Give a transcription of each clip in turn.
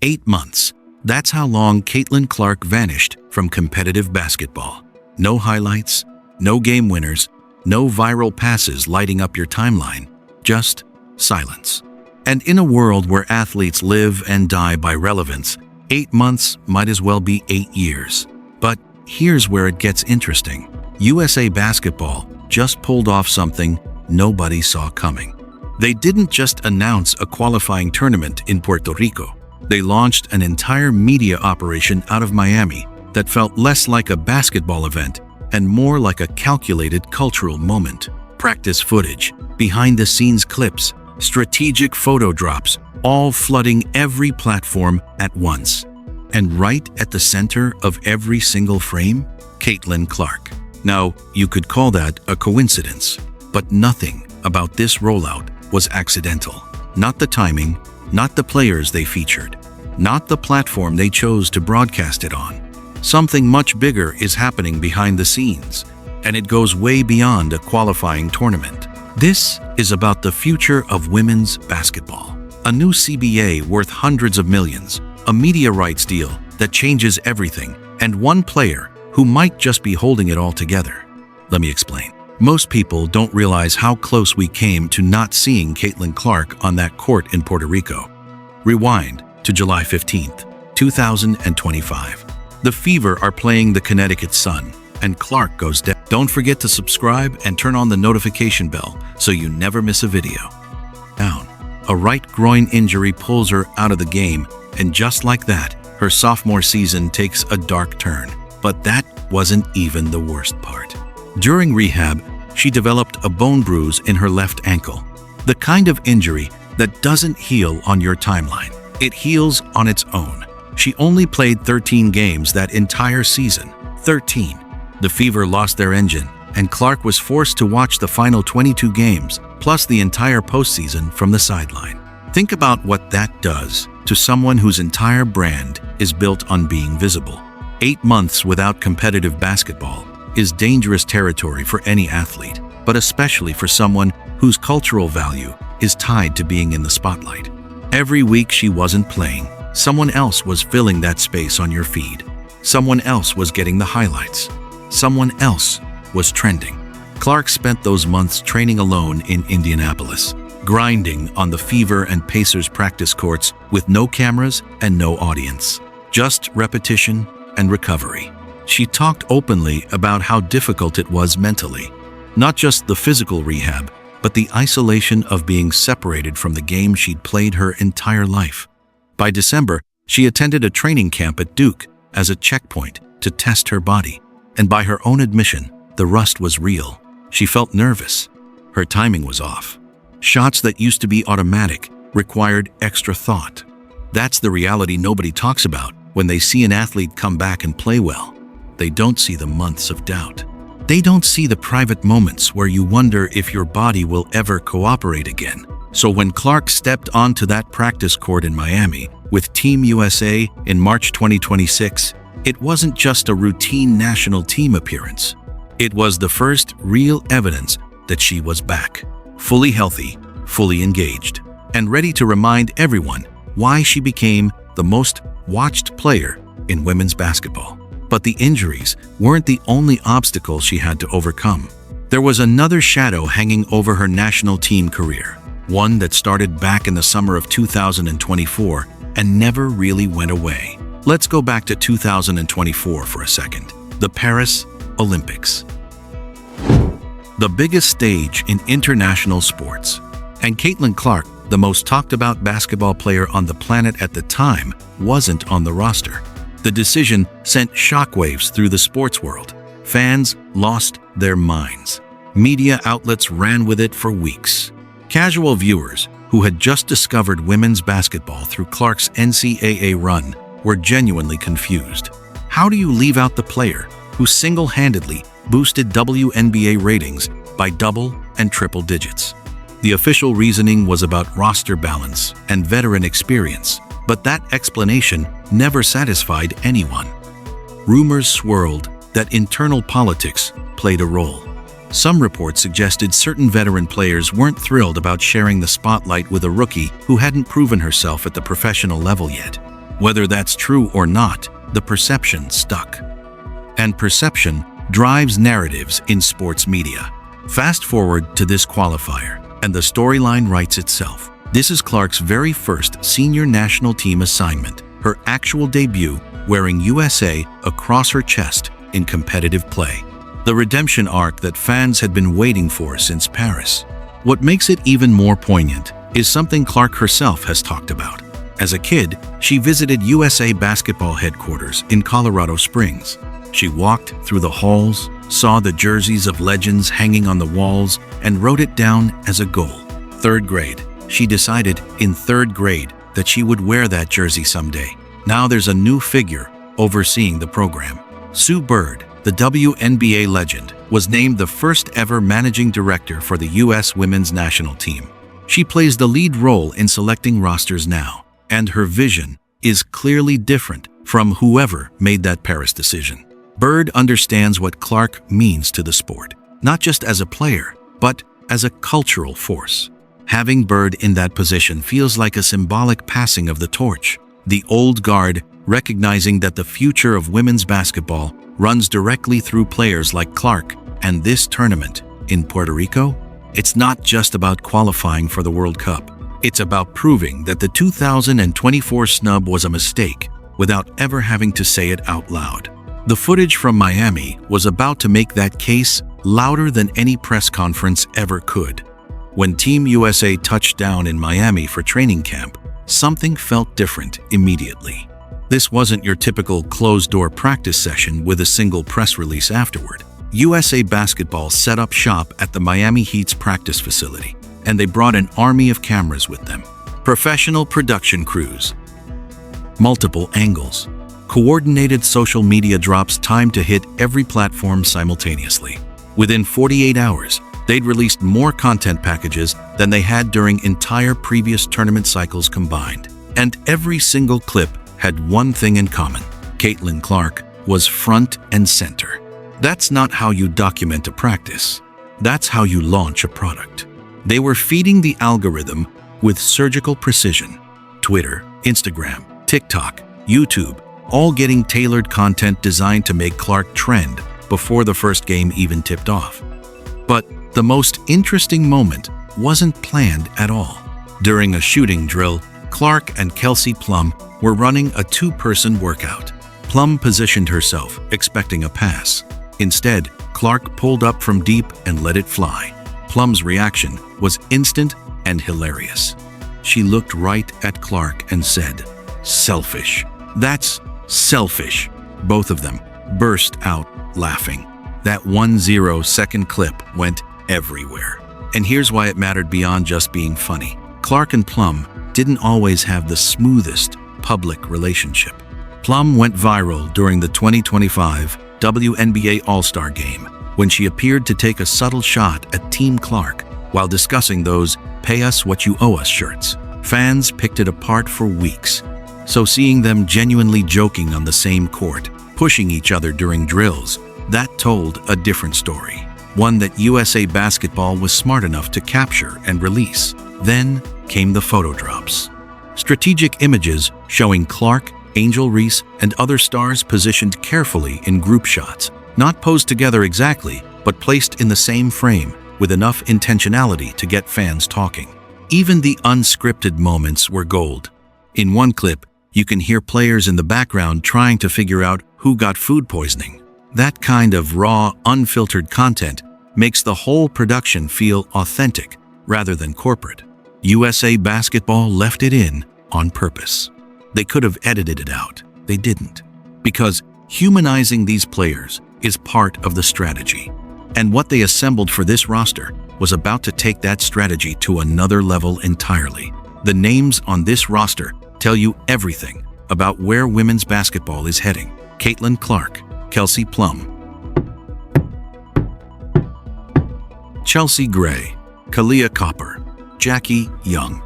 8 months. That's how long Caitlin Clark vanished from competitive basketball. No highlights, no game winners, no viral passes lighting up your timeline, just silence. And in a world where athletes live and die by relevance, 8 months might as well be 8 years. But here's where it gets interesting. USA Basketball just pulled off something nobody saw coming. They didn't just announce a qualifying tournament in Puerto Rico. They launched an entire media operation out of Miami that felt less like a basketball event and more like a calculated cultural moment. Practice footage, behind-the-scenes clips, strategic photo drops, all flooding every platform at once. And right at the center of every single frame, Caitlin Clark. Now, you could call that a coincidence, but nothing about this rollout was accidental. Not the timing, not the players they featured, not the platform they chose to broadcast it on. Something much bigger is happening behind the scenes, and it goes way beyond a qualifying tournament. This is about the future of women's basketball. A new CBA worth hundreds of millions, a media rights deal that changes everything, and one player who might just be holding it all together. Let me explain. Most people don't realize how close we came to not seeing Caitlin Clark on that court in Puerto Rico. Rewind to July 15th, 2025. The Fever are playing the Connecticut Sun, and Clark goes down. Don't forget to subscribe and turn on the notification bell so you never miss a video. Down. A right groin injury pulls her out of the game, and just like that, her sophomore season takes a dark turn. But that wasn't even the worst part. During rehab, she developed a bone bruise in her left ankle. The kind of injury that doesn't heal on your timeline. It heals on its own. She only played 13 games that entire season. 13. The Fever lost their engine, and Clark was forced to watch the final 22 games, plus the entire postseason from the sideline. Think about what that does to someone whose entire brand is built on being visible. 8 months without competitive basketball is dangerous territory for any athlete, but especially for someone whose cultural value is tied to being in the spotlight. Every week she wasn't playing, someone else was filling that space on your feed. Someone else was getting the highlights. Someone else was trending. Clark spent those months training alone in Indianapolis, grinding on the Fever and Pacers practice courts with no cameras and no audience. Just repetition and recovery. She talked openly about how difficult it was mentally. Not just the physical rehab, but the isolation of being separated from the game she'd played her entire life. By December, she attended a training camp at Duke as a checkpoint to test her body. And by her own admission, the rust was real. She felt nervous. Her timing was off. Shots that used to be automatic required extra thought. That's the reality nobody talks about when they see an athlete come back and play well. They don't see the months of doubt. They don't see the private moments where you wonder if your body will ever cooperate again. So when Clark stepped onto that practice court in Miami with Team USA in March 2026, it wasn't just a routine national team appearance. It was the first real evidence that she was back, fully healthy, fully engaged, and ready to remind everyone why she became the most watched player in women's basketball. But the injuries weren't the only obstacle she had to overcome. There was another shadow hanging over her national team career, one that started back in the summer of 2024 and never really went away. Let's go back to 2024 for a second. The Paris Olympics. The biggest stage in international sports. And Caitlin Clark, the most talked about basketball player on the planet at the time, wasn't on the roster. The decision sent shockwaves through the sports world. Fans lost their minds. Media outlets ran with it for weeks. Casual viewers who had just discovered women's basketball through Clark's NCAA run were genuinely confused. How do you leave out the player who single-handedly boosted WNBA ratings by double and triple digits? The official reasoning was about roster balance and veteran experience, but that explanation never satisfied anyone. Rumors swirled that internal politics played a role. Some reports suggested certain veteran players weren't thrilled about sharing the spotlight with a rookie who hadn't proven herself at the professional level yet. Whether that's true or not, the perception stuck. And perception drives narratives in sports media. Fast forward to this qualifier, and the storyline writes itself. This is Clark's very first senior national team assignment, her actual debut wearing USA across her chest in competitive play. The redemption arc that fans had been waiting for since Paris. What makes it even more poignant is something Clark herself has talked about. As a kid, she visited USA basketball headquarters in Colorado Springs. She walked through the halls, saw the jerseys of legends hanging on the walls, and wrote it down as a goal. 3rd grade. She decided in 3rd grade that she would wear that jersey someday. Now there's a new figure overseeing the program. Sue Bird, the WNBA legend, was named the first ever managing director for the U.S. women's national team. She plays the lead role in selecting rosters now, and her vision is clearly different from whoever made that Paris decision. Bird understands what Clark means to the sport, not just as a player, but as a cultural force. Having Bird in that position feels like a symbolic passing of the torch. The old guard recognizing that the future of women's basketball runs directly through players like Clark. And this tournament in Puerto Rico, it's not just about qualifying for the World Cup. It's about proving that the 2024 snub was a mistake without ever having to say it out loud. The footage from Miami was about to make that case louder than any press conference ever could. When Team USA touched down in Miami for training camp, something felt different immediately. This wasn't your typical closed-door practice session with a single press release afterward. USA Basketball set up shop at the Miami Heat's practice facility, and they brought an army of cameras with them. Professional production crews, multiple angles, coordinated social media drops timed to hit every platform simultaneously. Within 48 hours, they'd released more content packages than they had during entire previous tournament cycles combined. And every single clip had one thing in common. Caitlin Clark was front and center. That's not how you document a practice. That's how you launch a product. They were feeding the algorithm with surgical precision. Twitter, Instagram, TikTok, YouTube, all getting tailored content designed to make Clark trend before the first game even tipped off. But the most interesting moment wasn't planned at all. During a shooting drill, Clark and Kelsey Plum were running a 2-person workout. Plum positioned herself, expecting a pass. Instead, Clark pulled up from deep and let it fly. Plum's reaction was instant and hilarious. She looked right at Clark and said, "Selfish. That's selfish." Both of them burst out laughing. That 1-0-second clip went everywhere. And here's why it mattered beyond just being funny. Clark and Plum didn't always have the smoothest public relationship. Plum went viral during the 2025 WNBA All-Star Game when she appeared to take a subtle shot at Team Clark while discussing those "pay us what you owe us" shirts. Fans picked it apart for weeks. So seeing them genuinely joking on the same court, pushing each other during drills, that told a different story. One that USA Basketball was smart enough to capture and release. Then came the photo drops. Strategic images showing Clark, Angel Reese, and other stars positioned carefully in group shots, not posed together exactly, but placed in the same frame with enough intentionality to get fans talking. Even the unscripted moments were gold. In one clip, you can hear players in the background trying to figure out who got food poisoning. That kind of raw, unfiltered content makes the whole production feel authentic rather than corporate. USA Basketball left it in on purpose. They could have edited it out. They didn't. Because humanizing these players is part of the strategy. And what they assembled for this roster was about to take that strategy to another level entirely. The names on this roster tell you everything about where women's basketball is heading. Caitlin Clark, Kelsey Plum, Chelsea Gray, Kalia Copper, Jackie Young,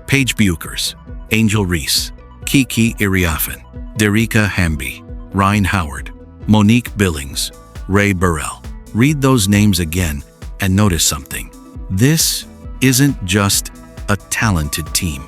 Paige Bueckers, Angel Reese, Kiki Iriafen, Derika Hamby, Ryan Howard, Monique Billings, Ray Burrell. Read those names again and notice something. This isn't just a talented team.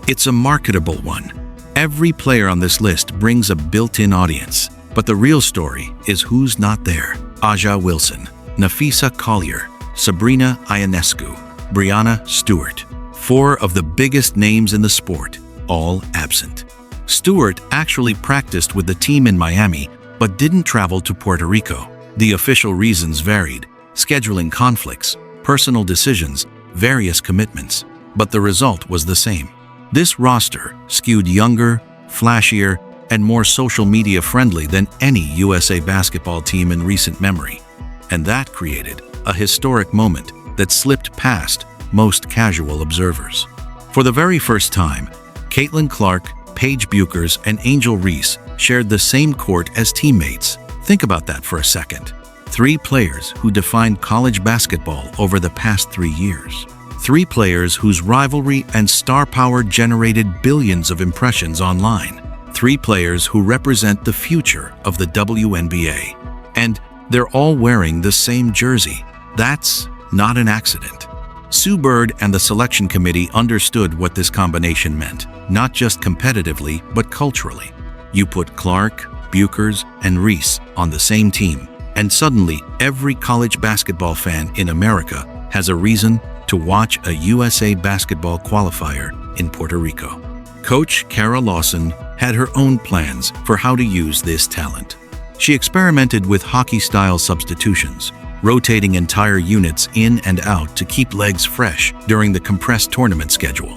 It's a marketable one. Every player on this list brings a built-in audience, but the real story is who's not there. Aja Wilson, Nafisa Collier, Sabrina Ionescu, Brianna Stewart. 4 of the biggest names in the sport, all absent. Stewart actually practiced with the team in Miami, but didn't travel to Puerto Rico. The official reasons varied: scheduling conflicts, personal decisions, various commitments. But the result was the same. This roster skewed younger, flashier, and more social media friendly than any USA basketball team in recent memory. And that created a historic moment that slipped past most casual observers. For the very first time, Caitlin Clark, Paige Bueckers, and Angel Reese shared the same court as teammates. Think about that for a second. 3 players who defined college basketball over the past 3 years. 3 players whose rivalry and star power generated billions of impressions online. 3 players who represent the future of the WNBA. And they're all wearing the same jersey. That's not an accident. Sue Bird and the selection committee understood what this combination meant, not just competitively, but culturally. You put Clark, Bueckers, and Reese on the same team, and suddenly every college basketball fan in America has a reason to watch a USA basketball qualifier in Puerto Rico. Coach Kara Lawson had her own plans for how to use this talent. She experimented with hockey-style substitutions, rotating entire units in and out to keep legs fresh during the compressed tournament schedule.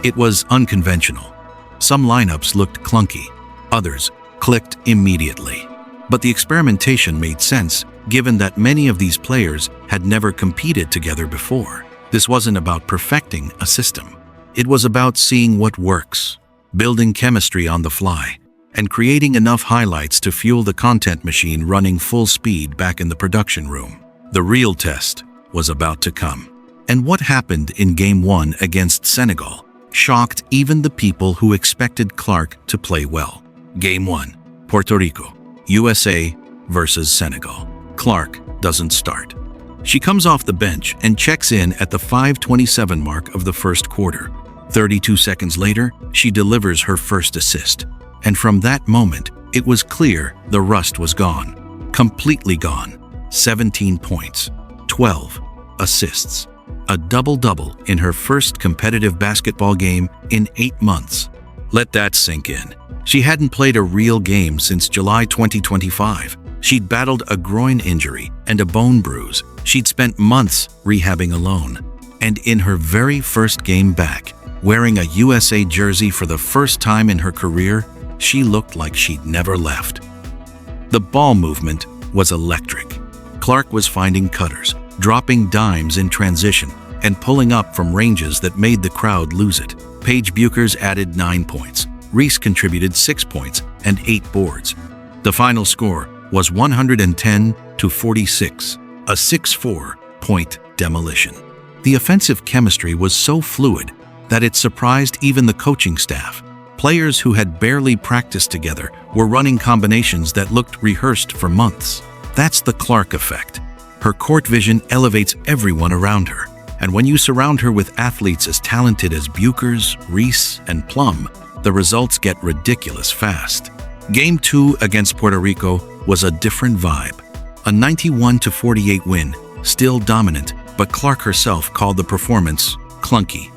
It was unconventional. Some lineups looked clunky, others clicked immediately. But the experimentation made sense, given that many of these players had never competed together before. This wasn't about perfecting a system. It was about seeing what works, building chemistry on the fly, and creating enough highlights to fuel the content machine running full speed back in the production room. The real test was about to come. And what happened in Game 1 against Senegal shocked even the people who expected Clark to play well. Game 1, Puerto Rico, USA versus Senegal. Clark doesn't start. She comes off the bench and checks in at the 5:27 mark of the first quarter. 32 seconds later, she delivers her first assist. And from that moment, it was clear the rust was gone. Completely gone. 17 points, 12 assists. A double-double in her first competitive basketball game in 8 months. Let that sink in. She hadn't played a real game since July 2025. She'd battled a groin injury and a bone bruise. She'd spent months rehabbing alone. And in her very first game back, wearing a USA jersey for the first time in her career, she looked like she'd never left. The ball movement was electric. Clark was finding cutters, dropping dimes in transition, and pulling up from ranges that made the crowd lose it. Paige Bueckers added 9 points. Reese contributed 6 points and 8 boards. The final score was 110-46, a 6-4-point demolition. The offensive chemistry was so fluid that it surprised even the coaching staff. Players who had barely practiced together were running combinations that looked rehearsed for months. That's the Clark effect. Her court vision elevates everyone around her. And when you surround her with athletes as talented as Bueckers, Reese, and Plum, the results get ridiculous fast. Game 2 against Puerto Rico was a different vibe. A 91-48 win, still dominant, but Clark herself called the performance clunky.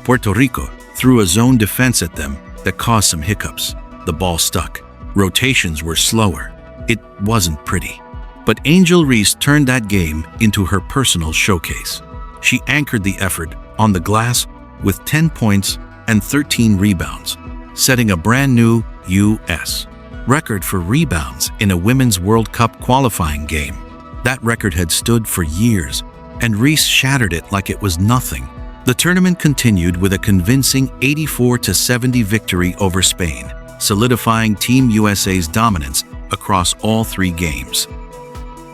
Puerto Rico threw a zone defense at them that caused some hiccups. The ball stuck. Rotations were slower. It wasn't pretty. But Angel Reese turned that game into her personal showcase. She anchored the effort on the glass with 10 points and 13 rebounds, setting a brand new U.S. record for rebounds in a Women's World Cup qualifying game. That record had stood for years, and Reese shattered it like it was nothing. The tournament continued with a convincing 84-70 victory over Spain, solidifying Team USA's dominance across all 3 games.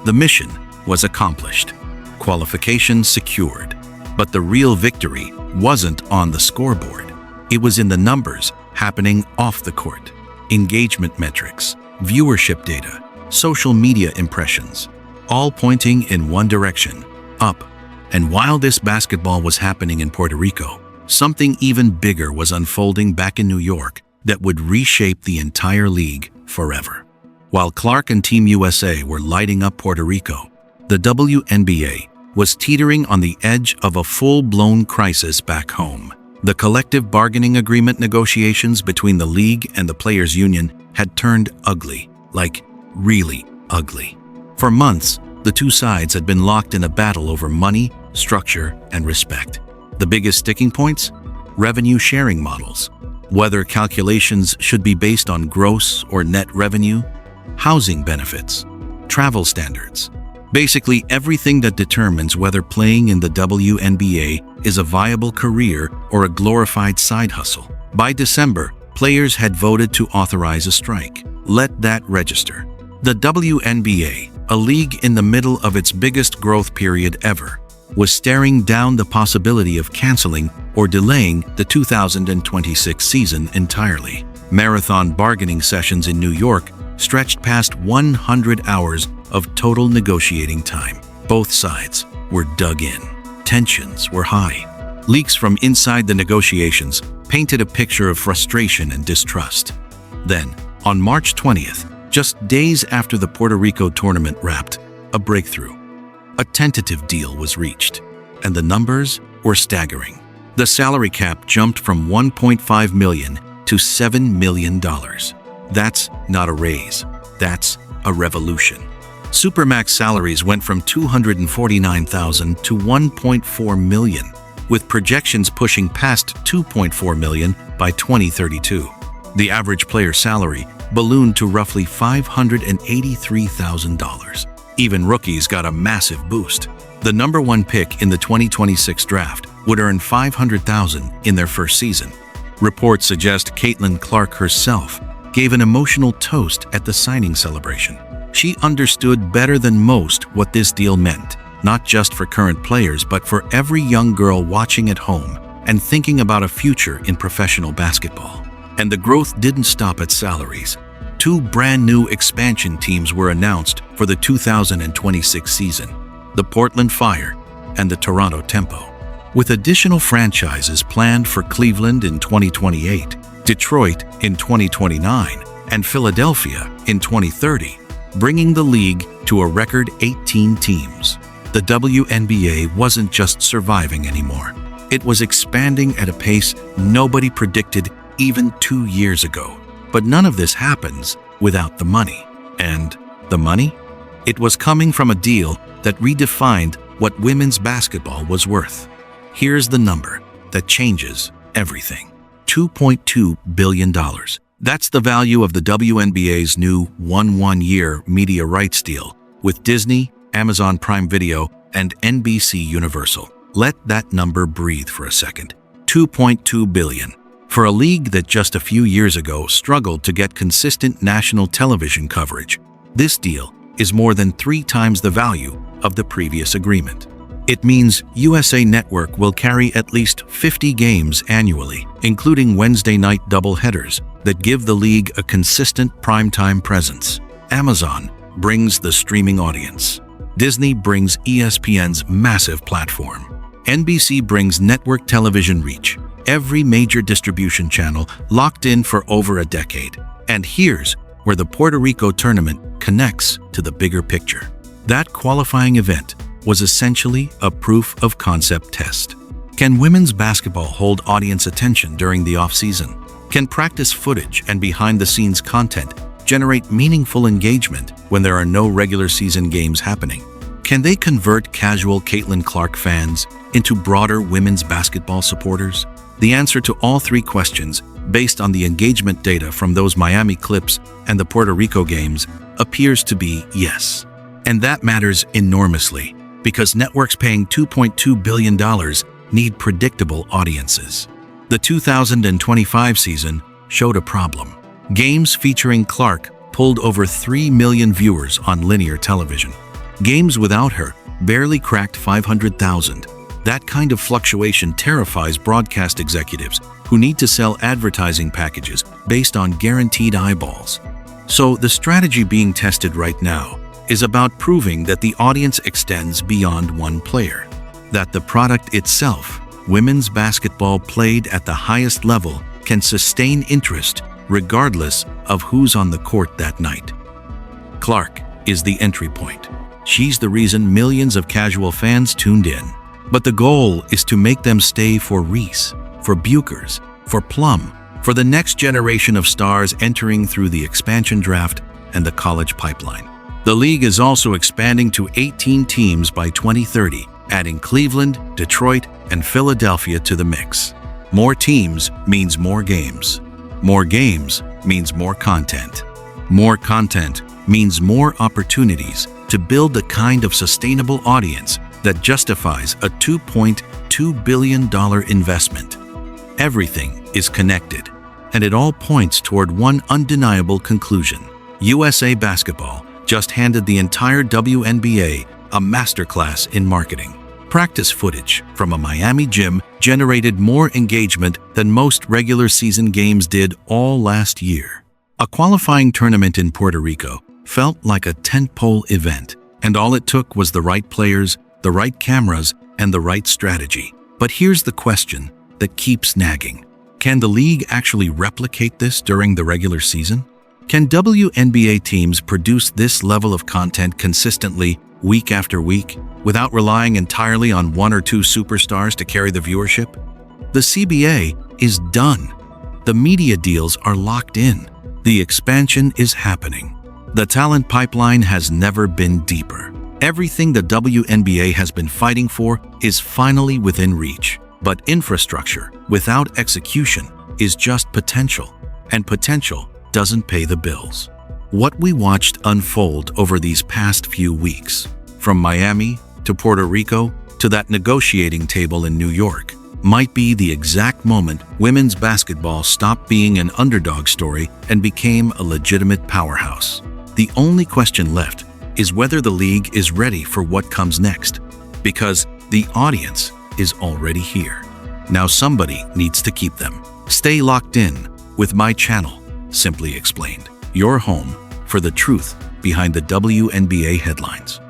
The mission was accomplished. Qualification secured. But the real victory wasn't on the scoreboard. It was in the numbers happening off the court. Engagement metrics, viewership data, social media impressions, all pointing in one direction, up. And while this basketball was happening in Puerto Rico, something even bigger was unfolding back in New York, that would reshape the entire league forever. While Clark and Team USA were lighting up Puerto Rico, the WNBA was teetering on the edge of a full-blown crisis back home. The collective bargaining agreement negotiations between the league and the players' union had turned ugly, like really ugly. For months, the two sides had been locked in a battle over money, structure, and respect. The biggest sticking points? Revenue sharing models. Whether calculations should be based on gross or net revenue, housing benefits, travel standards. Basically everything that determines whether playing in the WNBA is a viable career or a glorified side hustle. By December, players had voted to authorize a strike. Let that register. The WNBA, a league in the middle of its biggest growth period ever, was staring down the possibility of canceling or delaying the 2026 season entirely. Marathon bargaining sessions in New York stretched past 100 hours of total negotiating time. Both sides were dug in. Tensions were high. Leaks from inside the negotiations painted a picture of frustration and distrust. Then, on March 20th, just days after the Puerto Rico tournament wrapped, a breakthrough. A tentative deal was reached, and the numbers were staggering. The salary cap jumped from $1.5 million to $7 million. That's not a raise, that's a revolution. Supermax salaries went from $249,000 to $1.4 million, with projections pushing past $2.4 million by 2032. The average player salary ballooned to roughly $583,000. Even rookies got a massive boost. The number one pick in the 2026 draft would earn $500,000 in their first season. Reports suggest Caitlin Clark herself gave an emotional toast at the signing celebration. She understood better than most what this deal meant, not just for current players, but for every young girl watching at home and thinking about a future in professional basketball. And the growth didn't stop at salaries. Two brand new expansion teams were announced for the 2026 season, the Portland Fire and the Toronto Tempo, with additional franchises planned for Cleveland in 2028, Detroit in 2029, and Philadelphia in 2030, bringing the league to a record 18 teams. The WNBA wasn't just surviving anymore. It was expanding at a pace nobody predicted even 2 years ago. But none of this happens without the money. And the money? It was coming from a deal that redefined what women's basketball was worth. Here's the number that changes everything. $2.2 billion. That's the value of the WNBA's new one-year media rights deal with Disney, Amazon Prime Video, and NBC Universal. Let that number breathe for a second. $2.2 billion. For a league that just a few years ago struggled to get consistent national television coverage, this deal is more than 3 times the value of the previous agreement. It means USA Network will carry at least 50 games annually, including Wednesday night doubleheaders that give the league a consistent primetime presence. Amazon brings the streaming audience. Disney brings ESPN's massive platform. NBC brings network television reach. Every major distribution channel locked in for over a decade. And here's where the Puerto Rico tournament connects to the bigger picture. That qualifying event was essentially a proof of concept test. Can women's basketball hold audience attention during the off-season? Can practice footage and behind-the-scenes content generate meaningful engagement when there are no regular season games happening? Can they convert casual Caitlin Clark fans into broader women's basketball supporters? The answer to all 3 questions, based on the engagement data from those Miami clips and the Puerto Rico games, appears to be yes. And that matters enormously, because networks paying $2.2 billion need predictable audiences. The 2025 season showed a problem. Games featuring Clark pulled over 3 million viewers on linear television. Games without her barely cracked 500,000. That kind of fluctuation terrifies broadcast executives who need to sell advertising packages based on guaranteed eyeballs. So the strategy being tested right now is about proving that the audience extends beyond one player, that the product itself, women's basketball played at the highest level, can sustain interest regardless of who's on the court that night. Clark is the entry point. She's the reason millions of casual fans tuned in. But the goal is to make them stay for Reese, for Bueckers, for Plum, for the next generation of stars entering through the expansion draft and the college pipeline. The league is also expanding to 18 teams by 2030, adding Cleveland, Detroit, and Philadelphia to the mix. More teams means more games. More games means more content. More content means more opportunities to build the kind of sustainable audience that justifies a $2.2 billion investment. Everything is connected, and it all points toward one undeniable conclusion. USA Basketball just handed the entire WNBA a masterclass in marketing. Practice footage from a Miami gym generated more engagement than most regular season games did all last year. A qualifying tournament in Puerto Rico felt like a tentpole event, and all it took was the right players, the right cameras, and the right strategy. But here's the question that keeps nagging. Can the league actually replicate this during the regular season? Can WNBA teams produce this level of content consistently week after week without relying entirely on one or two superstars to carry the viewership? The CBA is done. The media deals are locked in. The expansion is happening. The talent pipeline has never been deeper. Everything the WNBA has been fighting for is finally within reach. But infrastructure without execution is just potential, and potential doesn't pay the bills. What we watched unfold over these past few weeks, from Miami to Puerto Rico to that negotiating table in New York, might be the exact moment women's basketball stopped being an underdog story and became a legitimate powerhouse. The only question left is whether the league is ready for what comes next, because the audience is already here. Now somebody needs to keep them. Stay locked in with my channel, Simply Explained, your home for the truth behind the WNBA headlines.